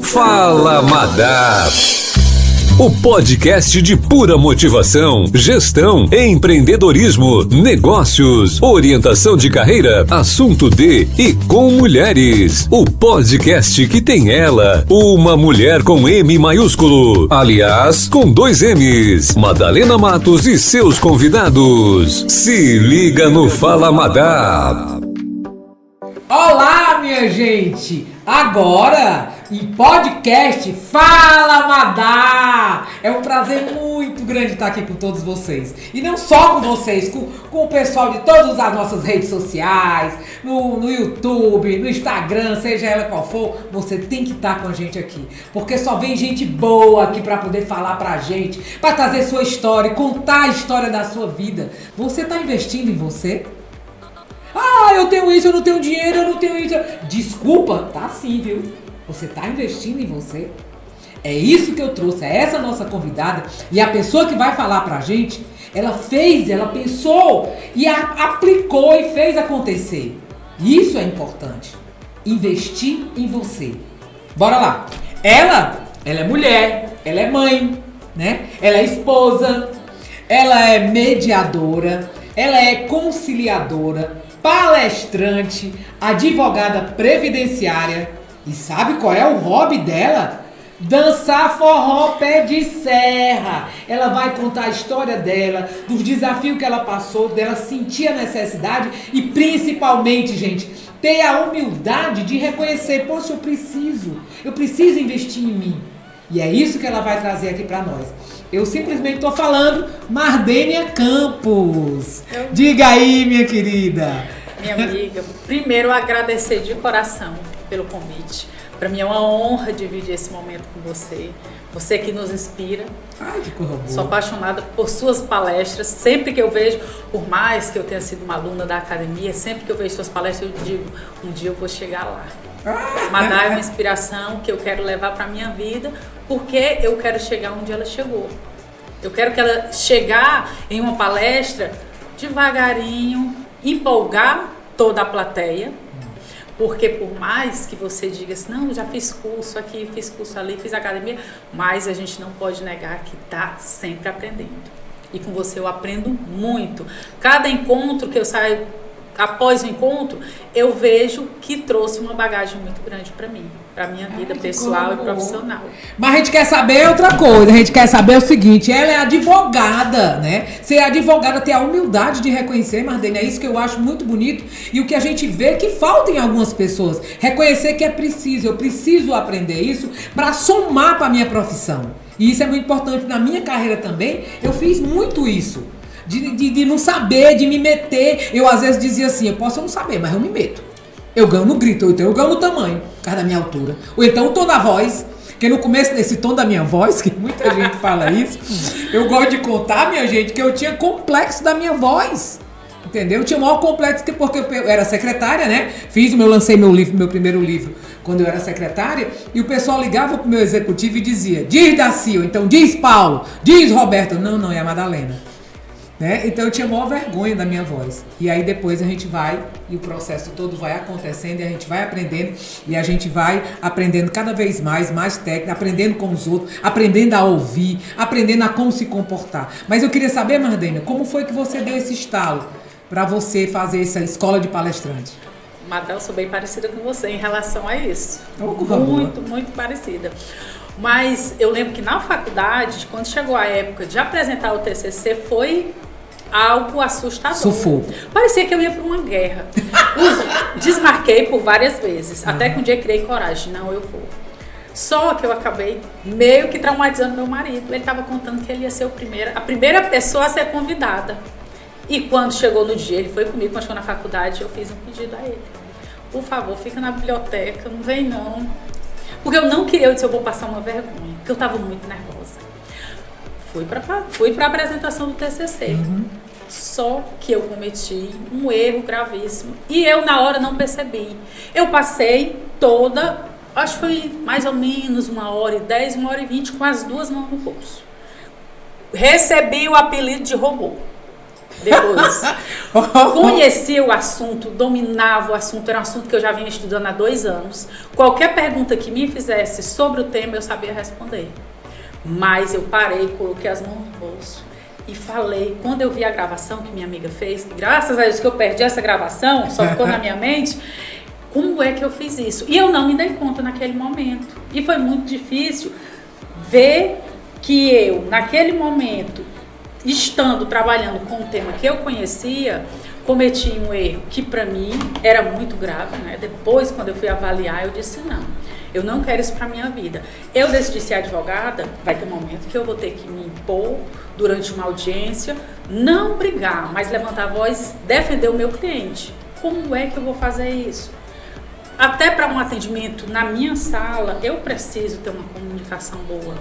Fala Madá, o podcast de pura motivação, gestão, empreendedorismo, negócios, orientação de carreira, assunto de e com mulheres. O podcast que tem ela, uma mulher com M maiúsculo, aliás, com 2 M's, Madalena Matos e seus convidados. Se liga no Fala Madá. Olá, minha gente! Agora, em podcast Fala Madá! É um prazer muito grande estar aqui com todos vocês. E não só com vocês, com o pessoal de todas as nossas redes sociais, no YouTube, no Instagram, seja ela qual for, você tem que estar com a gente aqui. Porque só vem gente boa aqui para poder falar pra gente, para trazer sua história, contar a história da sua vida. Você está investindo em você? Ah, eu tenho isso, eu não tenho dinheiro, eu não tenho isso. Desculpa, tá sim, viu? Você tá investindo em você? É isso que eu trouxe, é essa nossa convidada. E a pessoa que vai falar pra gente, ela pensou e aplicou e fez acontecer. Isso é importante. Investir em você. Bora lá. Ela é mulher, ela é mãe, né? Ela é esposa, ela é mediadora, ela é conciliadora, palestrante, advogada previdenciária. E sabe qual é o hobby dela? Dançar forró pé de serra. Ela vai contar a história dela, dos desafios que ela passou, dela sentir a necessidade e principalmente, gente, ter a humildade de reconhecer, poxa, eu preciso investir em mim. E é isso que ela vai trazer aqui pra nós. Eu simplesmente tô falando Mardênia Campos. Diga aí, minha querida. Minha amiga, primeiro agradecer de coração pelo convite. Para mim é uma honra dividir esse momento com você. Você que nos inspira. Ai, que coisa boa. Sou apaixonada por suas palestras. Sempre que eu vejo, por mais que eu tenha sido uma aluna da academia, sempre que eu vejo suas palestras, eu digo, um dia eu vou chegar lá. Madá é uma inspiração que eu quero levar para minha vida, porque eu quero chegar onde ela chegou. Eu quero que ela chegar em uma palestra devagarinho, empolgar toda a plateia, porque por mais que você diga assim, não, já fiz curso aqui, fiz curso ali, fiz academia, mas a gente não pode negar que está sempre aprendendo. E com você eu aprendo muito. Cada encontro que eu saio, após o encontro, eu vejo que trouxe uma bagagem muito grande para mim, para minha vida pessoal e profissional. Mas a gente quer saber outra coisa, a gente quer saber o seguinte, ela é advogada, né? Ser advogada, ter a humildade de reconhecer, Mardênia, é isso que eu acho muito bonito e o que a gente vê que falta em algumas pessoas, reconhecer que é preciso, eu preciso aprender isso para somar para a minha profissão. E isso é muito importante na minha carreira também, eu fiz muito isso. De não saber, de me meter. Eu às vezes dizia assim, eu posso não saber, mas eu me meto. Eu ganho no grito, ou então eu ganho no tamanho, por causa da minha altura. Ou então o tom da voz, que no começo desse tom da minha voz, que muita gente fala isso, eu gosto de contar, minha gente, que eu tinha complexo da minha voz. Entendeu? Eu tinha o maior complexo, porque eu era secretária, né? Lancei meu primeiro livro quando eu era secretária, e o pessoal ligava pro meu executivo e dizia, diz Daci, ou então diz Paulo, diz Roberto. Não, é a Madalena. Né? Então eu tinha maior vergonha da minha voz. E aí depois a gente vai, e o processo todo vai acontecendo, e a gente vai aprendendo, e a gente vai aprendendo cada vez mais técnica, aprendendo com os outros, aprendendo a ouvir, aprendendo a como se comportar. Mas eu queria saber, Mardênia, como foi que você deu esse estalo para você fazer essa escola de palestrante? Madá, eu sou bem parecida com você em relação a isso. Muito parecida. Mas eu lembro que na faculdade, quando chegou a época de apresentar o TCC, foi algo assustador. Sufoco. Parecia que eu ia para uma guerra. Desmarquei por várias vezes, até que um dia criei coragem. Não, eu vou. Só que eu acabei meio que traumatizando meu marido. Ele estava contando que ele ia ser a primeira pessoa a ser convidada. E quando chegou no dia, ele foi comigo, quando chegou na faculdade, eu fiz um pedido a ele. Por favor, fica na biblioteca, não vem não. Porque eu não queria, eu disse, eu vou passar uma vergonha, porque eu estava muito nervosa. Fui para a apresentação do TCC. Só que eu cometi um erro gravíssimo. E eu, na hora, não percebi. Eu passei toda, acho que foi mais ou menos 1h10, 1h20, com as 2 mãos no bolso. Recebi o apelido de robô. depois. Conhecia o assunto, dominava o assunto, era um assunto que eu já vinha estudando há 2 anos. Qualquer pergunta que me fizesse sobre o tema, eu sabia responder. Mas eu parei, coloquei as mãos no bolso e falei, quando eu vi a gravação que minha amiga fez, que graças a Deus que eu perdi essa gravação, só ficou na minha mente, como é que eu fiz isso? E eu não me dei conta naquele momento. E foi muito difícil ver que eu, naquele momento, estando trabalhando com um tema que eu conhecia, cometi um erro que para mim era muito grave, né? Depois, quando eu fui avaliar, eu disse não, eu não quero isso para minha vida. Eu decidi ser advogada, vai ter um momento que eu vou ter que me impor durante uma audiência, não brigar, mas levantar a voz e defender o meu cliente. Como é que eu vou fazer isso? Até para um atendimento na minha sala, eu preciso ter uma comunicação boa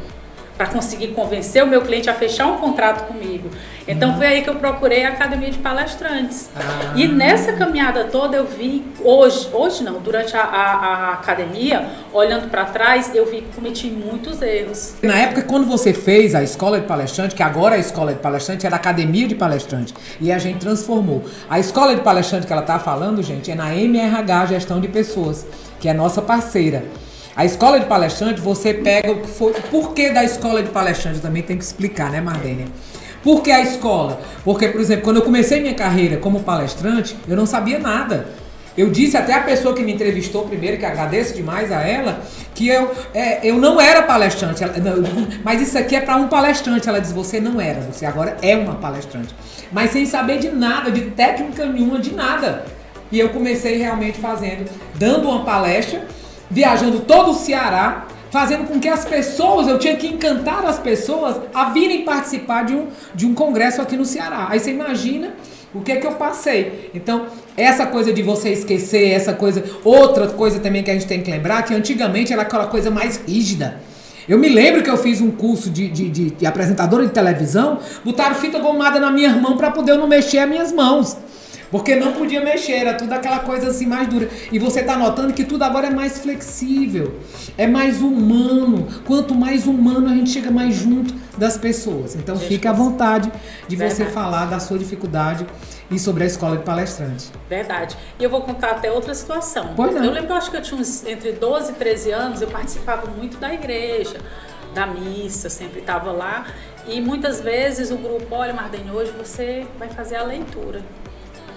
para conseguir convencer o meu cliente a fechar um contrato comigo. Então foi aí que eu procurei a Academia de Palestrantes. E nessa caminhada toda eu vi, hoje não, durante a academia, olhando para trás, eu vi que cometi muitos erros. Na época, quando você fez a Escola de Palestrante, que agora é a Escola de Palestrante, era a Academia de Palestrante, e a gente transformou. A Escola de Palestrante que ela está falando, gente, é na MRH Gestão de Pessoas, que é nossa parceira. A Escola de Palestrante, você pega o que foi... Por que da Escola de Palestrante? Também tem que explicar, né, Mardênia? Por que a escola? Porque, por exemplo, quando eu comecei minha carreira como palestrante, eu não sabia nada. Eu disse até a pessoa que me entrevistou primeiro, que agradeço demais a ela, que eu não era palestrante. Mas isso aqui é para um palestrante. Ela disse, você não era, você agora é uma palestrante. Mas sem saber de nada, de técnica nenhuma, de nada. E eu comecei realmente dando uma palestra, viajando todo o Ceará, fazendo com que as pessoas, eu tinha que encantar as pessoas a virem participar de um congresso aqui no Ceará. Aí você imagina o que é que eu passei. Então, essa coisa de você esquecer, outra coisa também que a gente tem que lembrar, que antigamente era aquela coisa mais rígida. Eu me lembro que eu fiz um curso de apresentadora de televisão, botaram fita gomada na minha mão para poder eu não mexer as minhas mãos. Porque não podia mexer, era tudo aquela coisa assim mais dura. E você tá notando que tudo agora é mais flexível, é mais humano. Quanto mais humano, a gente chega mais junto das pessoas. Então fique à vontade de você falar da sua dificuldade e sobre a Escola de Palestrante. Verdade. E eu vou contar até outra situação. Pois não. Eu lembro, acho que eu tinha entre 12 e 13 anos, eu participava muito da igreja, da missa, sempre estava lá. E muitas vezes o grupo, olha, Mardênia, hoje você vai fazer a leitura.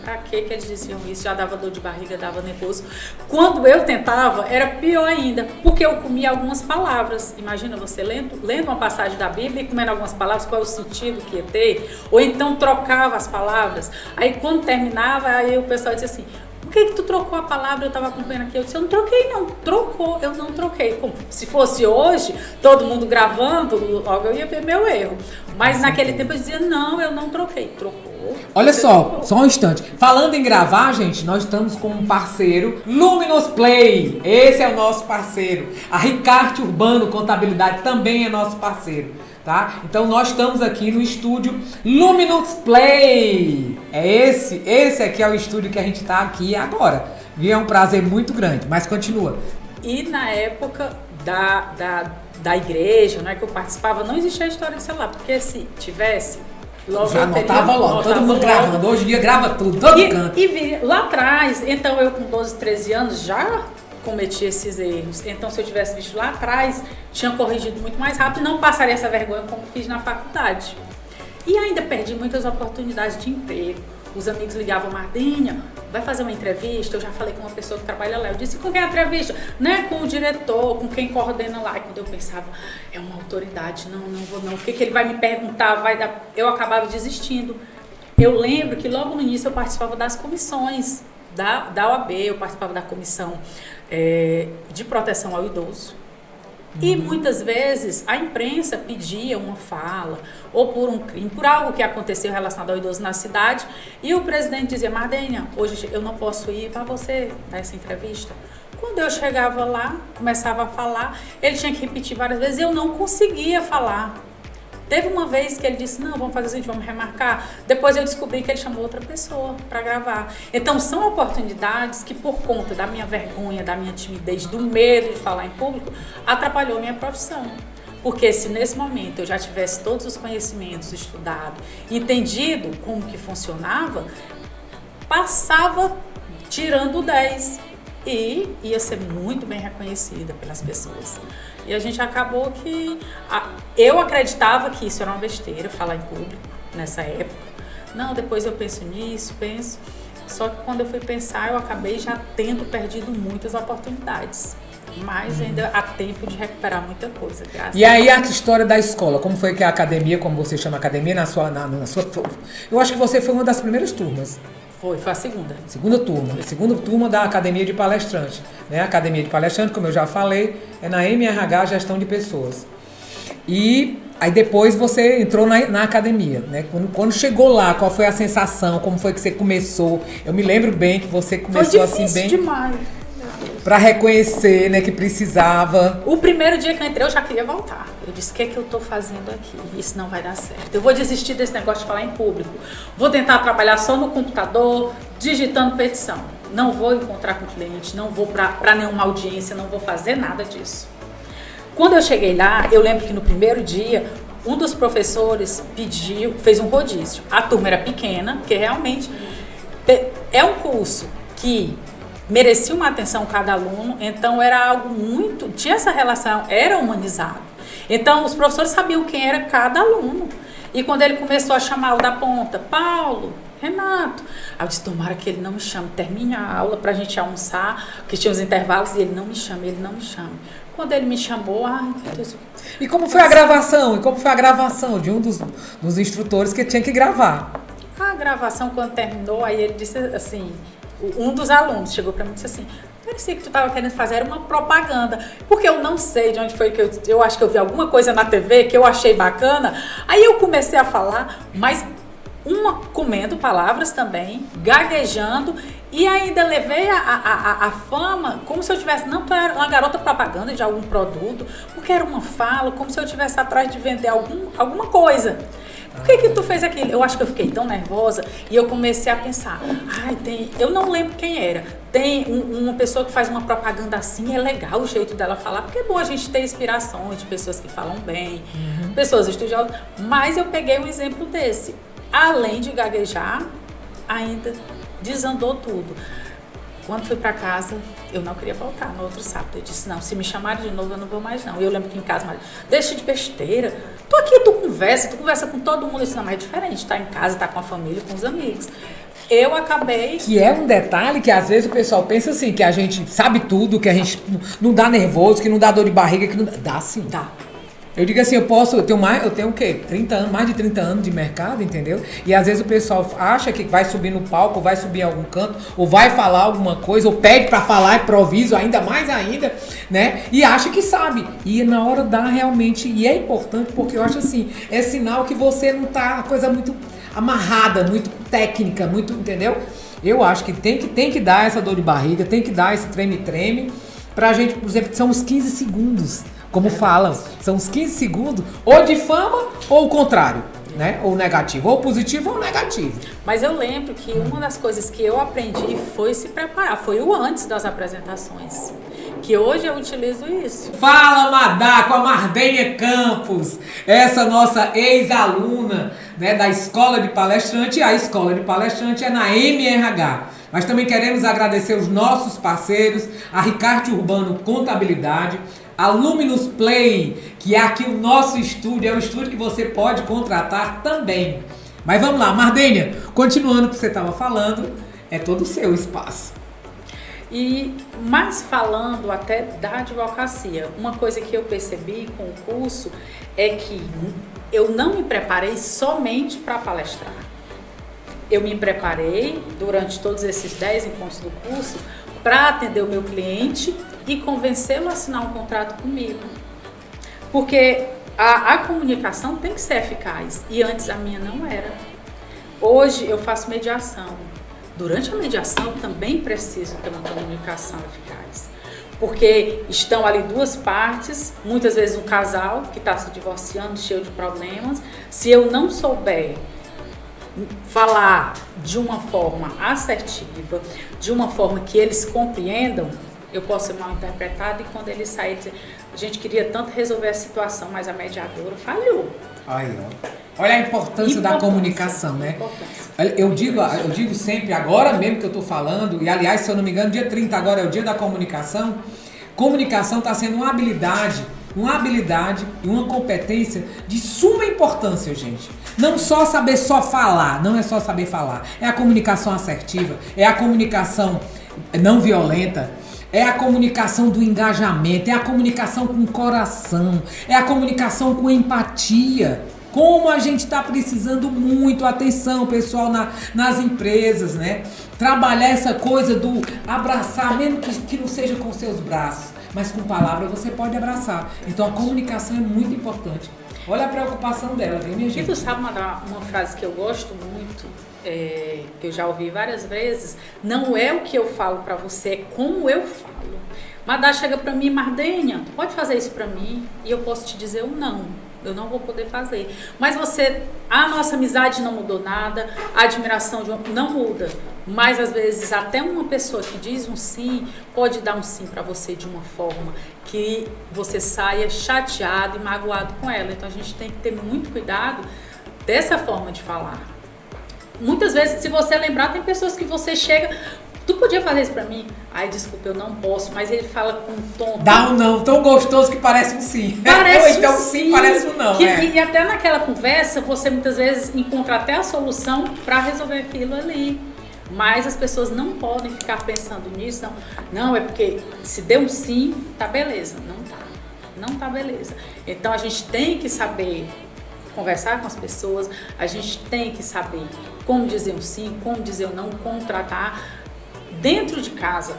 Pra que eles diziam isso? Já dava dor de barriga, dava nervoso. Quando eu tentava, era pior ainda, porque eu comia algumas palavras. Imagina você lendo uma passagem da Bíblia e comendo algumas palavras, qual é o sentido que ia ter? Ou então trocava as palavras. Aí quando terminava, aí o pessoal dizia assim, por que tu trocou a palavra? Eu estava acompanhando aqui. Eu disse, eu não troquei não. Trocou, eu não troquei. Como se fosse hoje, todo mundo gravando, logo eu ia ver meu erro. Mas naquele tempo eu dizia, não, eu não troquei. Trocou. Olha só um instante. Falando em gravar, gente, nós estamos com um parceiro, Luminous Play. Esse é o nosso parceiro. A Ricarte Urbano Contabilidade também é nosso parceiro, tá? Então nós estamos aqui no estúdio Luminous Play. Esse aqui é o estúdio que a gente está aqui agora. E é um prazer muito grande, mas continua. E na época da igreja, né, que eu participava, não existia a história de celular, porque se tivesse... Logo já anotava logo, todo mundo gravando. Hoje em dia grava tudo, todo canto. E lá atrás, então eu com 12, 13 anos já cometi esses erros. Então se eu tivesse visto lá atrás, tinha corrigido muito mais rápido e não passaria essa vergonha como fiz na faculdade. E ainda perdi muitas oportunidades de emprego. Os amigos ligavam, Mardênia, vai fazer uma entrevista? Eu já falei com uma pessoa que trabalha lá. Eu disse, com quem é a entrevista? Não, com o diretor, com quem coordena lá. E quando eu pensava, é uma autoridade, não vou não. O que ele vai me perguntar? Vai dar... Eu acabava desistindo. Eu lembro que logo no início eu participava das comissões da OAB, eu participava da comissão de proteção ao idoso. E muitas vezes a imprensa pedia uma fala, ou por um crime, por algo que aconteceu relacionado ao idoso na cidade, e o presidente dizia, Mardênia, hoje eu não posso ir para você dar essa entrevista. Quando eu chegava lá, começava a falar, ele tinha que repetir várias vezes, eu não conseguia falar. Teve uma vez que ele disse, não, vamos fazer assim, vamos remarcar. Depois eu descobri que ele chamou outra pessoa para gravar. Então são oportunidades que por conta da minha vergonha, da minha timidez, do medo de falar em público, atrapalhou minha profissão. Porque se nesse momento eu já tivesse todos os conhecimentos estudado, entendido como que funcionava, passava tirando 10 e ia ser muito bem reconhecida pelas pessoas. E a gente acabou que... Eu acreditava que isso era uma besteira, falar em público nessa época. Não, depois eu penso nisso, Só que quando eu fui pensar, eu acabei já tendo perdido muitas oportunidades. Mas ainda há tempo de recuperar muita coisa, graças E aí a história da escola, como foi que a academia, como você chama a academia, na sua... Eu acho que você foi uma das primeiras turmas. Foi a segunda. Segunda turma da Academia de Palestrante. Né? A Academia de Palestrante, como eu já falei, é na MRH Gestão de Pessoas. E aí depois você entrou na academia, né? Quando chegou lá, qual foi a sensação? Como foi que você começou? Eu me lembro bem que você começou assim bem... Foi demais. Pra reconhecer, né, que precisava. O primeiro dia que eu entrei, eu já queria voltar. Eu disse, o que é que eu tô fazendo aqui? Isso não vai dar certo. Eu vou desistir desse negócio de falar em público. Vou tentar trabalhar só no computador, digitando petição. Não vou encontrar com o cliente, não vou pra nenhuma audiência, não vou fazer nada disso. Quando eu cheguei lá, eu lembro que no primeiro dia, um dos professores fez um rodízio. A turma era pequena, porque realmente é um curso que merecia uma atenção cada aluno, então era algo muito... Tinha essa relação, era humanizado. Então, os professores sabiam quem era cada aluno. E quando ele começou a chamar o da ponta, Paulo, Renato, aí eu disse, tomara que ele não me chame, termine a aula pra gente almoçar, que tinha os intervalos, e ele não me chame. Quando ele me chamou, ai, meu Deus. E como foi a gravação? De um dos instrutores que tinha que gravar? A gravação, quando terminou, aí ele disse assim... Um dos alunos chegou para mim e disse assim, parecia que tu estava querendo fazer uma propaganda, porque eu não sei de onde foi que eu acho que eu vi alguma coisa na TV que eu achei bacana, aí eu comecei a falar, mas comendo palavras também, gaguejando, e ainda levei a fama como se eu tivesse, não, tu era uma garota propaganda de algum produto, porque era uma fala, como se eu estivesse atrás de vender alguma coisa. Por que tu fez aquilo? Eu acho que eu fiquei tão nervosa e eu comecei a pensar, eu não lembro quem era, tem uma pessoa que faz uma propaganda assim, é legal o jeito dela falar, porque é bom a gente ter inspirações de pessoas que falam bem, pessoas estudiosas, mas eu peguei um exemplo desse. Além de gaguejar, ainda desandou tudo. Quando fui para casa, eu não queria voltar no outro sábado. Eu disse, não, se me chamarem de novo, eu não vou mais não. E eu lembro que em casa, deixa de besteira. Tu aqui, tu conversa com todo mundo. Isso não é diferente, tá em casa, tá com a família, com os amigos. Eu acabei... Que é um detalhe que às vezes o pessoal pensa assim, que a gente sabe tudo, que a gente não dá nervoso, que não dá dor de barriga, que não dá sim. Dá. Eu digo assim, eu tenho o quê? 30 anos, mais de 30 anos de mercado, entendeu? E às vezes o pessoal acha que vai subir no palco, ou vai subir em algum canto, ou vai falar alguma coisa, ou pede pra falar improviso, ainda mais ainda, né? E acha que sabe. E na hora dá realmente, e é importante porque eu acho assim, é sinal que você não tá, coisa muito amarrada, muito técnica, muito, entendeu? Eu acho que tem que dar essa dor de barriga, tem que dar esse treme-treme, pra gente, por exemplo, são uns 15 segundos. Como falam, são uns 15 segundos, ou de fama, ou o contrário, né? Ou negativo, ou positivo ou negativo. Mas eu lembro que uma das coisas que eu aprendi foi se preparar, foi o antes das apresentações, que hoje eu utilizo isso. Fala, Madá, com a Mardênia Campos, essa nossa ex-aluna, né, da Escola de Palestrante, e a Escola de Palestrante é na MRH. Mas também queremos agradecer os nossos parceiros, a Ricardo Urbano Contabilidade, a Luminous Play, que é aqui o nosso estúdio, é o estúdio que você pode contratar também. Mas vamos lá, Mardênia, continuando o que você estava falando, é todo o seu espaço. Mas falando até da advocacia, uma coisa que eu percebi com o curso é que eu não me preparei somente para palestrar. Eu me preparei durante todos esses 10 encontros do curso para atender o meu cliente e convencê-lo a assinar um contrato comigo. Porque a comunicação tem que ser eficaz e antes a minha não era. Hoje eu faço mediação. Durante a mediação eu também preciso ter uma comunicação eficaz. Porque estão ali duas partes, muitas vezes um casal que está se divorciando, cheio de problemas. Se eu não souber falar de uma forma assertiva, de uma forma que eles compreendam, eu posso ser mal interpretada, e quando ele sair, a gente queria tanto resolver a situação, mas a mediadora falhou. Aí, ó. Olha a importância da comunicação, né? Eu digo sempre, agora mesmo que eu estou falando, e aliás, se eu não me engano, dia 30 agora é o dia da comunicação. Comunicação está sendo uma habilidade e uma competência de suma importância, gente. Não só saber só falar, não é só saber falar. É a comunicação assertiva, é a comunicação não violenta, é a comunicação do engajamento, é a comunicação com o coração, é a comunicação com empatia. Como a gente está precisando muito, atenção pessoal, nas empresas, né? Trabalhar essa coisa do abraçar, mesmo que não seja com seus braços, mas com palavras você pode abraçar. Então a comunicação é muito importante. Olha a preocupação dela, viu, minha gente? E tu sabe uma frase que eu gosto muito, que eu já ouvi várias vezes, não é o que eu falo pra você, é como eu falo. Madá chega pra mim, Mardenha, tu pode fazer isso pra mim? E eu posso te dizer um não. Eu não vou poder fazer. Mas a nossa amizade não mudou nada, a admiração não muda. Mas às vezes até uma pessoa que diz um sim, pode dar um sim para você de uma forma que você saia chateado e magoado com ela. Então a gente tem que ter muito cuidado dessa forma de falar. Muitas vezes, se você lembrar, tem pessoas que você chega... Tu podia fazer isso pra mim? Ai, desculpa, eu não posso. Mas ele fala com um tom... Dá um não tão gostoso que parece um sim. Parece ou então um sim, parece um não. E até naquela conversa, você muitas vezes encontra até a solução pra resolver aquilo ali. Mas as pessoas não podem ficar pensando nisso. Não, é porque se deu um sim, tá beleza. Não tá beleza. Então a gente tem que saber conversar com as pessoas. A gente tem que saber como dizer um sim, como dizer um não, como tratar... Dentro de casa,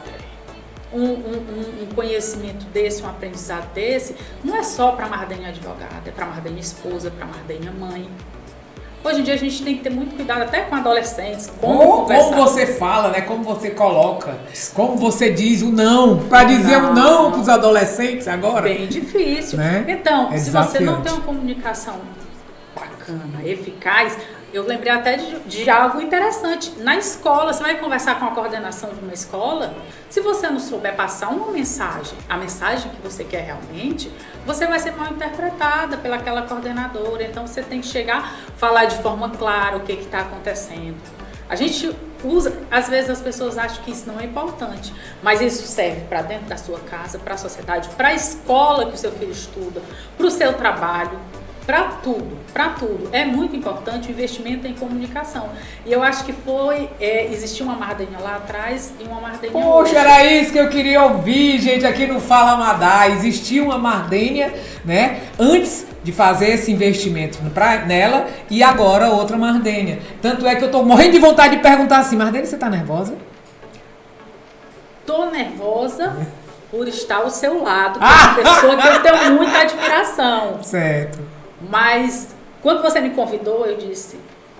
um conhecimento desse, um aprendizado desse, não é só para a Mardenha advogada, é para a Mardenha esposa, para a Mardenha mãe. Hoje em dia a gente tem que ter muito cuidado até com adolescentes, como você fala, né? Como você coloca, como você diz o não, para dizer o não para os adolescentes agora. Bem difícil. Né? Então, se você não tem uma comunicação bacana, eficaz... Eu lembrei até de algo interessante. Na escola, você vai conversar com a coordenação de uma escola, se você não souber passar uma mensagem, a mensagem que você quer realmente, você vai ser mal interpretada pelaquela coordenadora. Então você tem que chegar, falar de forma clara o que está acontecendo. A gente usa, às vezes as pessoas acham que isso não é importante, mas isso serve para dentro da sua casa, para a sociedade, para a escola que o seu filho estuda, para o seu trabalho. Para tudo. É muito importante o investimento em comunicação. E eu acho que existia uma Mardenha lá atrás e uma Mardenha hoje. Poxa, era isso que eu queria ouvir, gente, aqui no Fala Madá. Existia uma Mardenha, né, antes de fazer esse investimento nela e agora outra Mardenha. Tanto é que eu tô morrendo de vontade de perguntar assim, Mardenha, você tá nervosa? Tô nervosa por estar ao seu lado, que é uma pessoa que eu tenho muita admiração. Certo. Mas quando você me convidou, eu disse,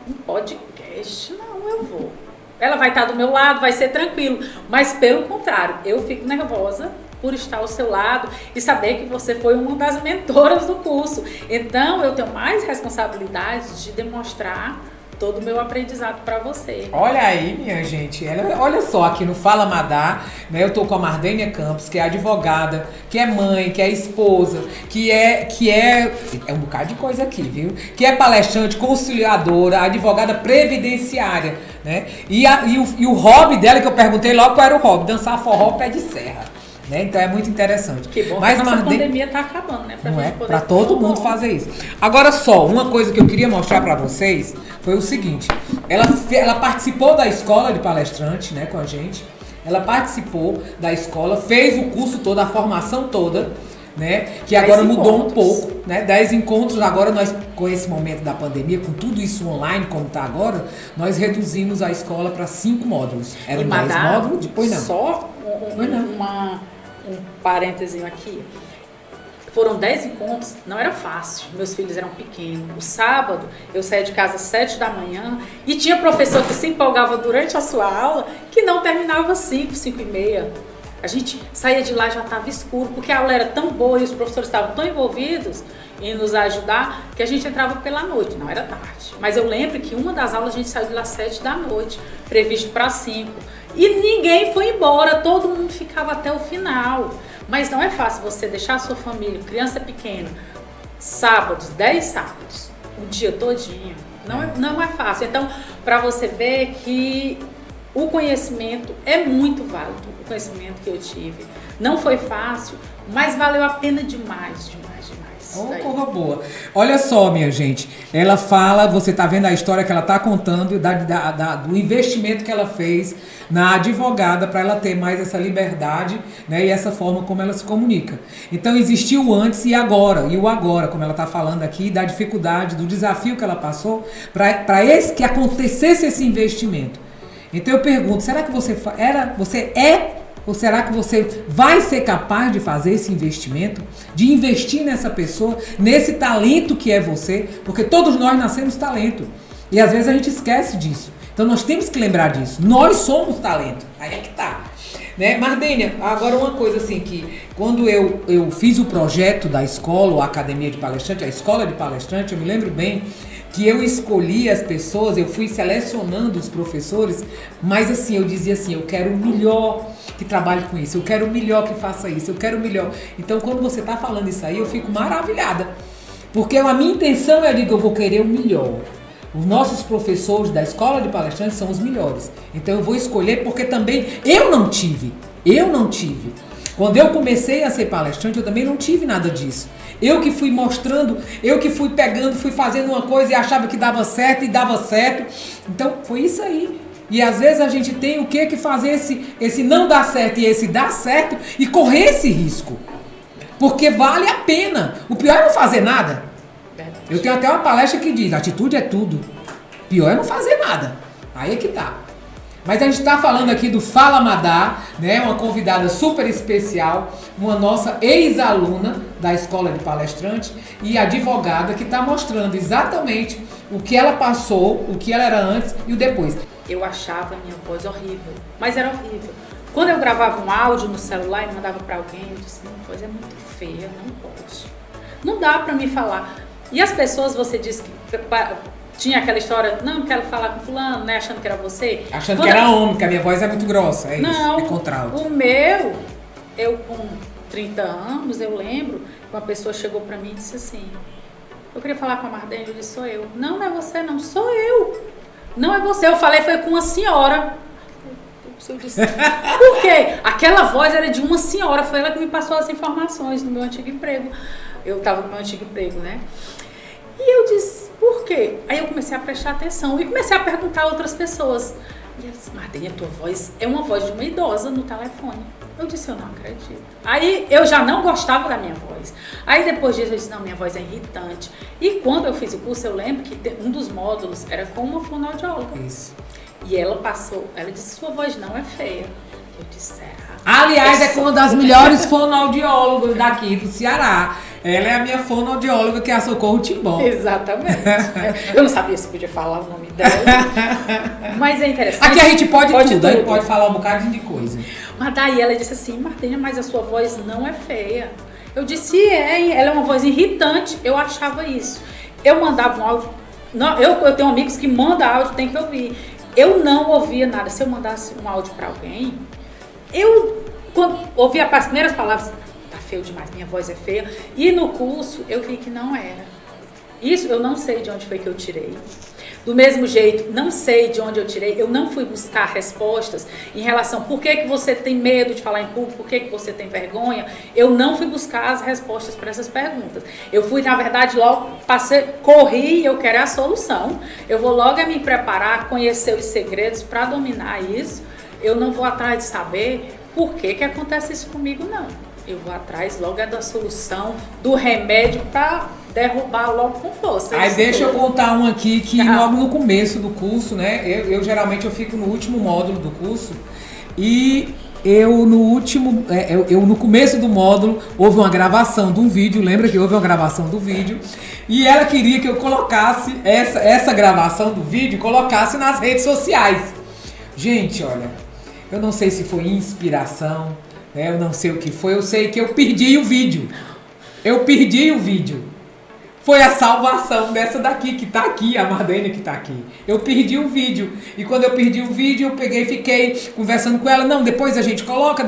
um podcast? Não, eu vou. Ela vai estar do meu lado, vai ser tranquilo. Mas pelo contrário, eu fico nervosa por estar ao seu lado e saber que você foi uma das mentoras do curso. Então eu tenho mais responsabilidade de demonstrar todo o meu aprendizado para você. Olha aí, minha gente, olha só, aqui no Fala Madá, né, eu tô com a Mardênia Campos, que é advogada, que é mãe, que é esposa, que é um bocado de coisa aqui, viu? Que é palestrante, conciliadora, advogada previdenciária, né? E o hobby dela, que eu perguntei logo qual era o hobby, dançar forró pé de serra. Né? Então é muito interessante. Que bom. Mas a pandemia está acabando, né? Para todo mundo fazer isso. Agora só, uma coisa que eu queria mostrar para vocês foi o seguinte. Ela participou da escola de palestrante, né, com a gente. Ela participou da escola, fez o curso todo, a formação toda, né? Que agora mudou um pouco, né? 10 encontros. Agora nós, com esse momento da pandemia, com tudo isso online como está agora, nós reduzimos a escola para 5 módulos. Eram 10 módulos, depois não. Só um parênteses aqui. Foram 10 encontros, não era fácil, meus filhos eram pequenos. O sábado, eu saía de casa às 7 da manhã e tinha professor que se empolgava durante a sua aula que não terminava 5, 5 e meia. A gente saía de lá, já estava escuro, porque a aula era tão boa e os professores estavam tão envolvidos em nos ajudar, que a gente entrava pela noite, não era tarde. Mas eu lembro que uma das aulas a gente saiu de lá às 7 da noite, previsto para 5. E ninguém foi embora, todo mundo ficava até o final. Mas não é fácil você deixar a sua família, criança pequena, sábados, 10 sábados, o dia todinho. Não é fácil. Então, para você ver que o conhecimento é muito válido, o conhecimento que eu tive. Não foi fácil, mas valeu a pena demais. Oh, porra boa. Olha só, minha gente, ela fala, você tá vendo a história que ela tá contando do investimento que ela fez na advogada para ela ter mais essa liberdade, né, e essa forma como ela se comunica. Então existiu o antes e o agora, como ela tá falando aqui, da dificuldade, do desafio que ela passou para que acontecesse esse investimento. Então eu pergunto, será que você é ou será que você vai ser capaz de fazer esse investimento? De investir nessa pessoa, nesse talento que é você? Porque todos nós nascemos talento. E às vezes a gente esquece disso. Então nós temos que lembrar disso. Nós somos talento. Aí é que tá. Né? Mardênia, agora uma coisa assim, que quando eu fiz o projeto da escola, a Academia de Palestrante, a Escola de Palestrante, eu me lembro bem que eu escolhi as pessoas, eu fui selecionando os professores, mas assim, eu dizia assim, eu quero o melhor que trabalhe com isso, eu quero o melhor que faça isso, eu quero o melhor. Então, quando você está falando isso aí, eu fico maravilhada, porque a minha intenção é, eu vou querer o melhor. Os nossos professores da Escola de Palestrantes são os melhores. Então, eu vou escolher, porque também eu não tive. Quando eu comecei a ser palestrante, eu também não tive nada disso. Eu que fui mostrando, eu que fui pegando, fui fazendo uma coisa e achava que dava certo e dava certo. Então, foi isso aí. E às vezes a gente tem o que fazer esse não dar certo e esse dar certo e correr esse risco. Porque vale a pena. O pior é não fazer nada. Eu tenho até uma palestra que diz, atitude é tudo. Pior é não fazer nada. Aí é que tá. Mas a gente está falando aqui do Fala Madá, né? Uma convidada super especial, uma nossa ex-aluna da Escola de Palestrante e advogada que está mostrando exatamente o que ela passou, o que ela era antes e o depois. Eu achava a minha voz horrível, mas era horrível. Quando eu gravava um áudio no celular e mandava para alguém, eu disse, minha voz é muito feia, não pode. Não dá para me falar. E as pessoas, você disse que tinha aquela história, não quero falar com fulano, né, achando que era você. Achando que era homem, que a minha voz é muito grossa, é não, isso, é contralto. O meu, eu com 30 anos, eu lembro que uma pessoa chegou para mim e disse assim, eu queria falar com a Mardênia, eu disse, sou eu. Não é você, não, sou eu. Não é você, eu falei, foi com uma senhora. Eu disse, por quê? Aquela voz era de uma senhora, foi ela que me passou as informações no meu antigo emprego. Eu estava no meu antigo emprego, né? E eu disse, por quê? Aí eu comecei a prestar atenção e comecei a perguntar a outras pessoas. E ela disse, Mardênia, tua voz é uma voz de uma idosa no telefone. Eu disse, eu não acredito. Aí eu já não gostava da minha voz. Aí depois disso eu disse, não, minha voz é irritante. E quando eu fiz o curso, eu lembro que um dos módulos era com uma fonoaudióloga. Isso. E ela passou, ela disse, sua voz não é feia. Eu disse, será? Aliás, é uma das melhores fonoaudiólogas daqui do Ceará. Ela é a minha fonoaudióloga, que é a Socorro Timbó. Exatamente. Eu não sabia se podia falar o nome dela. Mas é interessante. Aqui a gente pode tudo. A gente pode falar um bocado de coisa. Mas daí ela disse assim, Mardênia, mas a sua voz não é feia. Eu disse, ela é uma voz irritante. Eu achava isso. Eu mandava um áudio. Não, eu tenho amigos que mandam áudio, tem que ouvir. Eu não ouvia nada. Se eu mandasse um áudio para alguém, quando ouvia as primeiras palavras, tá feio demais, minha voz é feia. E no curso eu vi que não era. Isso eu não sei de onde foi que eu tirei. Do mesmo jeito, não sei de onde eu tirei, eu não fui buscar respostas em relação por que você tem medo de falar em público, por que você tem vergonha. Eu não fui buscar as respostas para essas perguntas. Eu fui, na verdade, logo, corri e eu quero a solução. Eu vou logo me preparar, conhecer os segredos para dominar isso. Eu não vou atrás de saber por que acontece isso comigo, não. Eu vou atrás logo da solução, do remédio para derrubar logo com força. Aí deixa eu contar um aqui que logo no começo do curso, né? Eu geralmente eu fico no último módulo do curso e eu no começo do módulo houve uma gravação de um vídeo, lembra que houve uma gravação do vídeo e ela queria que eu colocasse essa gravação do vídeo, colocasse nas redes sociais. Gente, olha, eu não sei se foi inspiração, eu não sei o que foi, eu sei que eu perdi o vídeo. foi a salvação dessa daqui, que tá aqui, a Mardênia que tá aqui. Eu perdi o vídeo. E quando eu perdi o vídeo, eu peguei e fiquei conversando com ela. Não, depois a gente coloca,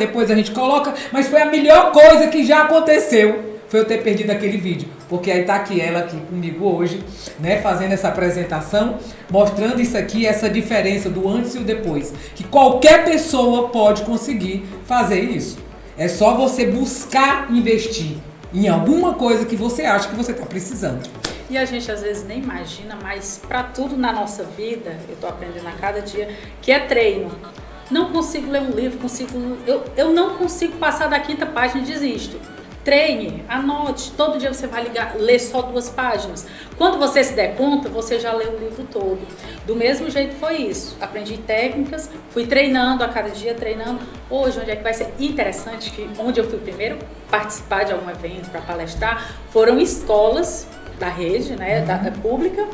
mas foi a melhor coisa que já aconteceu. Foi eu ter perdido aquele vídeo. Porque aí tá aqui, ela aqui comigo hoje, né, fazendo essa apresentação, mostrando isso aqui, essa diferença do antes e o depois. Que qualquer pessoa pode conseguir fazer isso. É só você buscar investir em alguma coisa que você acha que você está precisando. E a gente às vezes nem imagina, mas para tudo na nossa vida, eu estou aprendendo a cada dia, que é treino. Não consigo ler um livro, eu não consigo passar da 5ª página e desisto. Treine, anote, todo dia você vai ler só 2 páginas. Quando você se der conta, você já leu o livro todo. Do mesmo jeito foi isso. Aprendi técnicas, fui treinando a cada dia, treinando. Hoje, onde é que vai ser interessante, que onde eu fui primeiro participar de algum evento para palestrar, foram escolas da rede, né, da pública,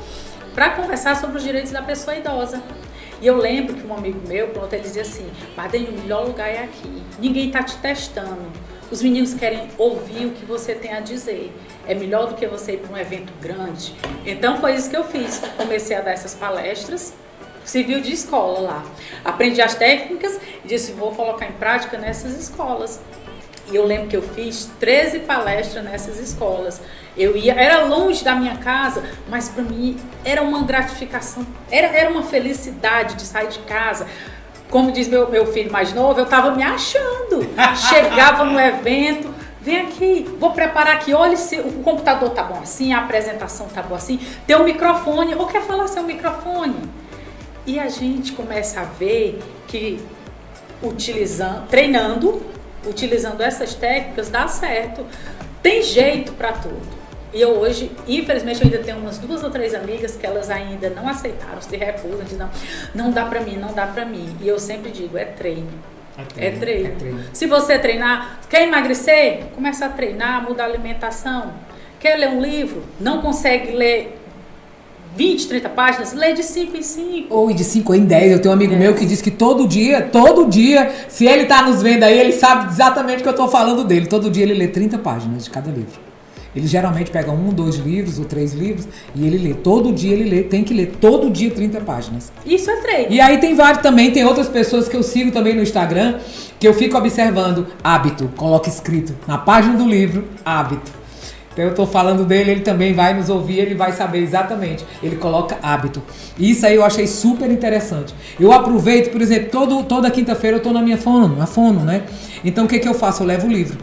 para conversar sobre os direitos da pessoa idosa. E eu lembro que um amigo meu, pronto, ele dizia assim: Mardênia, o melhor lugar é aqui. Ninguém está te testando. Os meninos querem ouvir o que você tem a dizer. É melhor do que você ir para um evento grande. Então foi isso que eu fiz. Comecei a dar essas palestras, civil de escola lá. Aprendi as técnicas e disse: vou colocar em prática nessas escolas. E eu lembro que eu fiz 13 palestras nessas escolas. Eu ia, era longe da minha casa, mas para mim era uma gratificação, era uma felicidade de sair de casa. Como diz meu filho mais novo, eu estava me achando. Chegava no evento, vem aqui, vou preparar aqui, olha se o computador tá bom assim, a apresentação tá boa assim, tem um microfone, ou quer falar sem um microfone? E a gente começa a ver que treinando, utilizando essas técnicas, dá certo. Tem jeito para tudo. E eu hoje, infelizmente, eu ainda tenho umas 2 ou 3 amigas que elas ainda não aceitaram, se recusam, dizem: não dá pra mim, não dá pra mim. E eu sempre digo: é treino. É treino. Se você treinar, quer emagrecer? Começa a treinar, muda a alimentação. Quer ler um livro? Não consegue ler 20, 30 páginas? Lê de 5 em 5. Ou de 5 em 10. Eu tenho um amigo meu que diz que todo dia, se ele tá nos vendo aí, ele sabe exatamente o que eu tô falando dele. Todo dia ele lê 30 páginas de cada livro. Ele geralmente pega 1, 2 livros ou 3 livros e ele lê. Todo dia ele lê, tem que ler todo dia 30 páginas. Isso é treino. E aí tem vários também, tem outras pessoas que eu sigo também no Instagram, que eu fico observando hábito, coloca escrito na página do livro, hábito. Então eu tô falando dele, ele também vai nos ouvir, ele vai saber exatamente. Ele coloca hábito. E isso aí eu achei super interessante. Eu aproveito, por exemplo, toda quinta-feira eu tô na minha fono, né? Então o que eu faço? Eu levo o livro.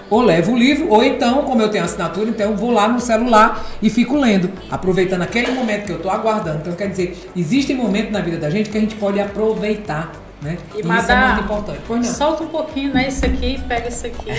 Ou levo o livro, ou então, como eu tenho assinatura, então eu vou lá no celular e fico lendo, aproveitando aquele momento que eu estou aguardando. Então, quer dizer, existem momentos na vida da gente que a gente pode aproveitar, né? E isso é muito importante. Pois não. Solta um pouquinho, né? Isso aqui, pega isso aqui.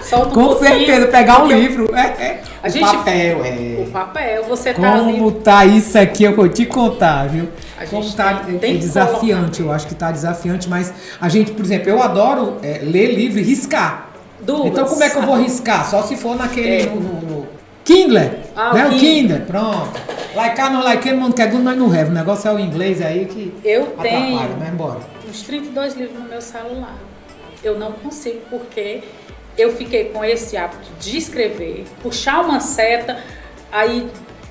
Solta um Com pouquinho. Com certeza, pegar um livro. O papel, você tá ali. Como tá isso aqui, eu vou te contar, viu? Como tá tem desafiante, eu acho que tá desafiante, mas a gente, por exemplo, eu adoro ler livro e riscar. Dúvidas. Então como é que eu vou riscar? Só se for naquele no Kindle, né? O Kindle, pronto. Like I não like it, quer good, mas não have. O negócio é o inglês aí que eu tenho vai embora. Uns 32 livros no meu celular. Eu não consigo porque eu fiquei com esse hábito de escrever, puxar uma seta, aí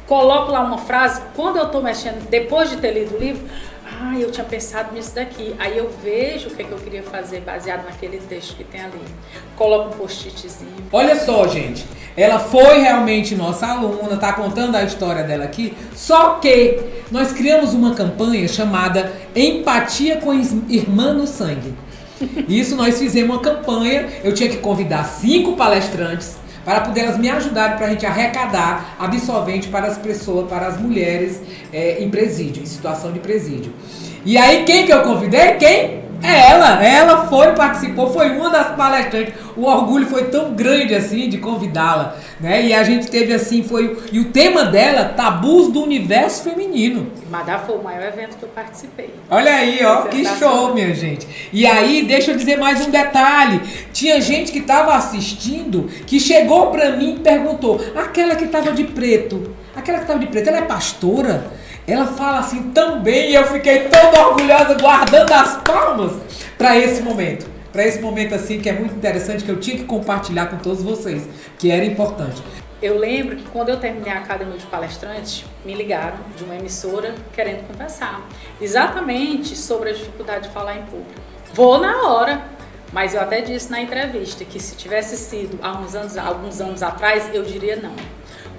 coloco lá uma frase, quando eu tô mexendo, depois de ter lido o livro, eu tinha pensado nisso daqui. Aí eu vejo o que eu queria fazer baseado naquele texto que tem ali. Coloco um post-itzinho. Olha só, gente. Ela foi realmente nossa aluna, tá contando a história dela aqui. Só que nós criamos uma campanha chamada Empatia com Irmã no Sangue. Isso nós fizemos uma campanha. Eu tinha que convidar 5 palestrantes para poder elas me ajudarem para a gente arrecadar absorvente para as pessoas, para as mulheres em presídio, em situação de presídio. E aí quem que eu convidei? Quem? Ela participou, foi uma das palestrantes. O orgulho foi tão grande assim de convidá-la, né? E a gente teve assim, e o tema dela, tabus do universo feminino. Madá foi o maior evento que eu participei. Olha aí, ó, que show, minha gente. E aí, deixa eu dizer mais um detalhe. Tinha gente que estava assistindo, que chegou pra mim e perguntou, aquela que estava de preto, ela é pastora? Ela fala assim também, e eu fiquei toda orgulhosa, guardando as palmas para esse momento. Para esse momento assim, que é muito interessante, que eu tinha que compartilhar com todos vocês, que era importante. Eu lembro que quando eu terminei a academia de palestrantes, me ligaram de uma emissora querendo conversar. Exatamente sobre a dificuldade de falar em público. Vou na hora, mas eu até disse na entrevista que se tivesse sido há alguns anos atrás, eu diria não.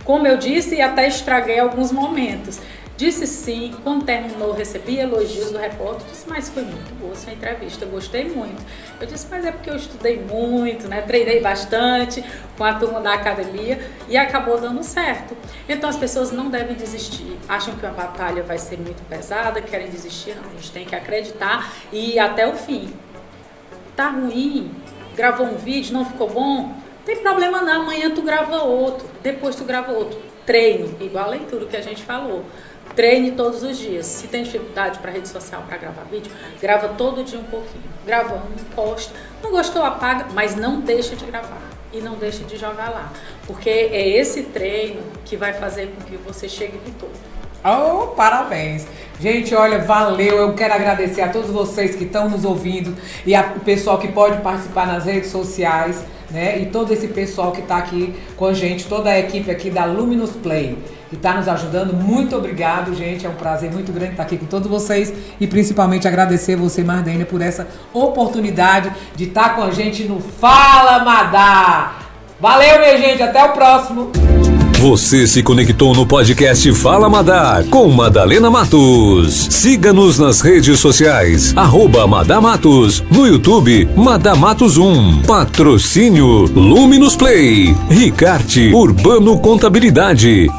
Como eu disse, e até estraguei alguns momentos. Disse sim, quando terminou, recebi elogios do repórter, disse, mas foi muito boa essa entrevista, eu gostei muito. Eu disse, mas é porque eu estudei muito, né? Treinei bastante com a turma da academia e acabou dando certo. Então as pessoas não devem desistir, acham que a batalha vai ser muito pesada, querem desistir, não, a gente tem que acreditar e ir até o fim. Tá ruim, gravou um vídeo, não ficou bom? Não tem problema não, amanhã tu grava outro, depois tu grava outro. Treine, igual a leitura que a gente falou. Treine todos os dias. Se tem dificuldade para rede social para gravar vídeo, grava todo dia um pouquinho. Grava posta. Não gostou, apaga, mas não deixa de gravar. E não deixa de jogar lá. Porque é esse treino que vai fazer com que você chegue no topo. Oh, parabéns. Gente, olha, valeu. Eu quero agradecer a todos vocês que estão nos ouvindo e o pessoal que pode participar nas redes sociais, né? E todo esse pessoal que está aqui com a gente, toda a equipe aqui da Luminous Play, que está nos ajudando. Muito obrigado, gente. É um prazer muito grande estar aqui com todos vocês e principalmente agradecer você, Mardênia, por essa oportunidade de estar com a gente no Fala Madá. Valeu, minha gente. Até o próximo. Você se conectou no podcast Fala Madá com Madalena Matos. Siga-nos nas redes sociais, @Madá Matos, no YouTube, Madá Matos 1. Patrocínio Luminous Play, Ricarte Urbano Contabilidade.